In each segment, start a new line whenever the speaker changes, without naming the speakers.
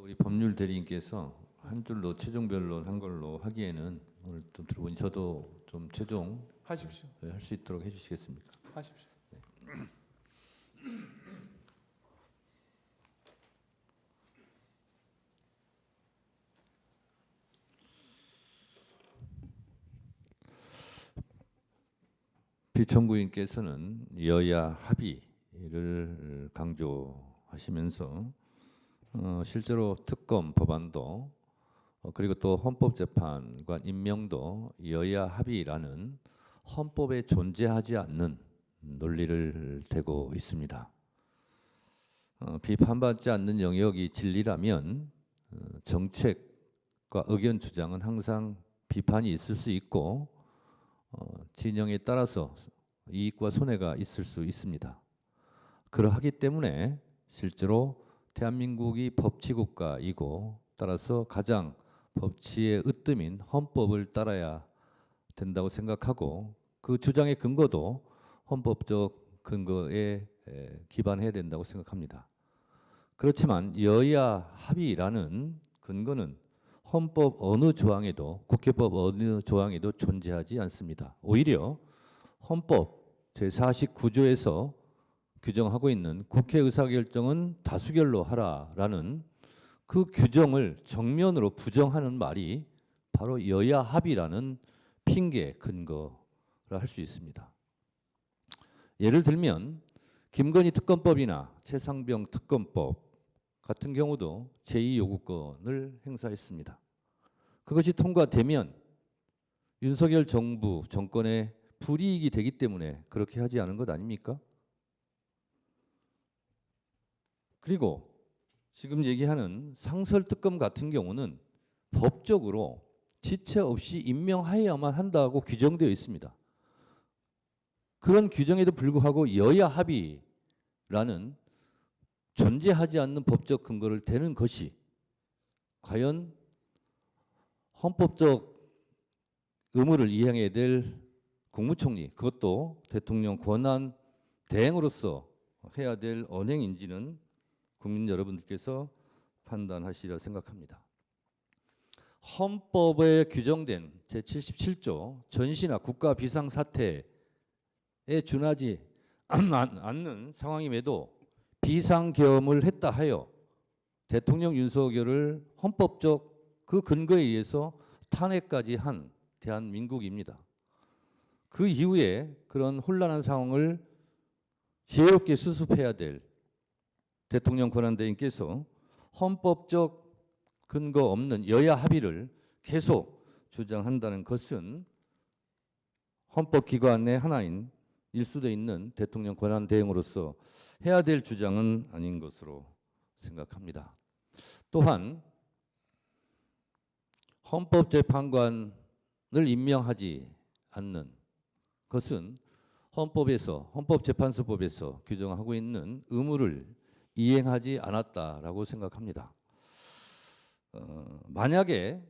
우리 법률 대리인께서 한 줄로 최종 변론한 걸로 하기에는 오늘 또 들어보니 저도 좀 최종
하십시오.
할 수 있도록 해주시겠습니까?
하십시오.
피청구인께서는 여야 합의를 강조하시면서 실제로 특검 법안도 그리고 또 헌법재판관 임명도 여야 합의라는 헌법에 존재하지 않는 논리를 대고 있습니다. 비판받지 않는 영역이 진리라면 정책과 의견 주장은 항상 비판이 있을 수 있고 진영에 따라서 이익과 손해가 있을 수 있습니다. 그러하기 때문에 실제로 대한민국이 법치국가이고 따라서 가장 법치의 으뜸인 헌법을 따라야 된다고 생각하고 그 주장의 근거도 헌법적 근거에 기반해야 된다고 생각합니다. 그렇지만 여야 합의라는 근거는 헌법 어느 조항에도 국회법 어느 조항에도 존재하지 않습니다. 오히려 헌법 제49조에서 규정하고 있는 국회 의사결정은 다수결로 하라라는 그 규정을 정면으로 부정하는 말이 바로 여야 합의라는 핑계 근거라 할 수 있습니다. 예를 들면 김건희 특검법이나 최상병 특검법 같은 경우도 제2요구권을 행사했습니다. 그것이 통과되면 윤석열 정부 정권의 불이익이 되기 때문에 그렇게 하지 않은 것 아닙니까? 그리고 지금 얘기하는 상설특검 같은 경우는 법적으로 지체 없이 임명하여야만 한다고 규정되어 있습니다. 그런 규정에도 불구하고 여야 합의라는 존재하지 않는 법적 근거를 대는 것이 과연 헌법적 의무를 이행해야 될 국무총리, 그것도 대통령 권한 대행으로서 해야 될 언행인지는 국민 여러분들께서 판단하시리라 생각합니다. 헌법에 규정된 제77조 전시나 국가 비상사태에 준하지 않는 상황임에도 비상계엄을 했다 하여 대통령 윤석열을 헌법적 그 근거에 의해서 탄핵까지 한 대한민국입니다. 그 이후에 그런 혼란한 상황을 지혜롭게 수습해야 될 대통령 권한대행께서 헌법적 근거 없는 여야 합의를 계속 주장한다는 것은 헌법기관의 하나인 일수돼 있는 대통령 권한대행으로서 해야 될 주장은 아닌 것으로 생각합니다. 또한 헌법재판관을 임명하지 않는 것은 헌법에서 헌법재판소법에서 규정하고 있는 의무를 이행하지 않았다라고 생각합니다. 만약에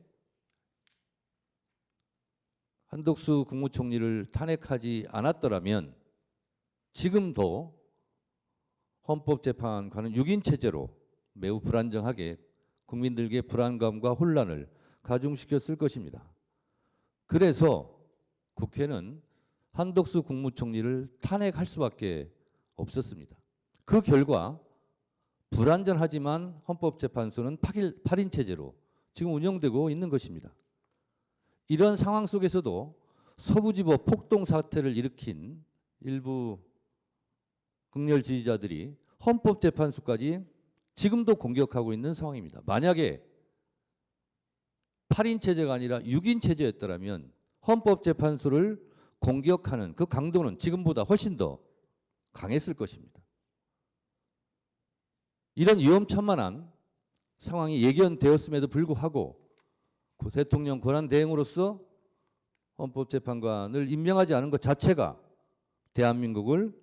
한덕수 국무총리를 탄핵하지 않았더라면 지금도 헌법재판관은 6인 체제로 매우 불안정하게 국민들에게 불안감과 혼란을 가중시켰을 것입니다. 그래서 국회는 한덕수 국무총리를 탄핵할 수밖에 없었습니다. 그 결과 불안전하지만 헌법재판소는 8인 체제로 지금 운영되고 있는 것입니다. 이런 상황 속에서도 서부지법 폭동 사태를 일으킨 일부 극렬 지지자들이 헌법재판소까지 지금도 공격하고 있는 상황입니다. 만약에 8인 체제가 아니라 6인 체제였더라면 헌법재판소를 공격하는 그 강도는 지금보다 훨씬 더 강했을 것입니다. 이런 위험천만한 상황이 예견되었음에도 불구하고 대통령 권한대행으로서 헌법재판관을 임명하지 않은 것 자체가 대한민국을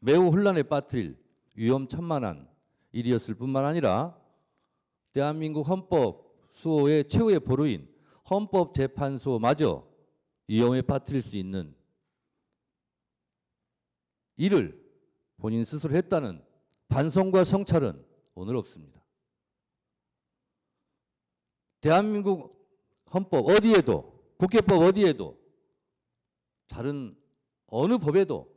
매우 혼란에 빠뜨릴 위험천만한 일이었을 뿐만 아니라 대한민국 헌법 수호의 최후의 보루인 헌법재판소마저 위험에 빠뜨릴 수 있는 일을 본인 스스로 했다는 반성과 성찰은 오늘 없습니다. 대한민국 헌법 어디에도, 국회법 어디에도, 다른 어느 법에도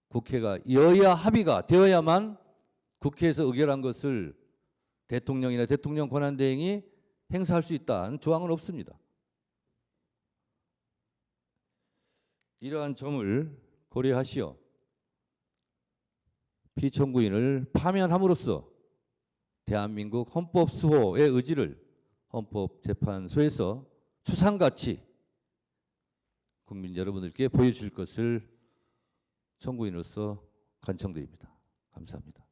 국회가 여야 합의가 되어야만 국회에서 의결한 것을 대통령이나 대통령 권한대행이 행사할 수 있다는 조항은 없습니다. 이러한 점을 고려하시어 피청구인을 파면함으로써 대한민국 헌법 수호의 의지를 헌법재판소에서 추상같이 국민 여러분들께 보여줄 것을 청구인으로서 간청드립니다. 감사합니다.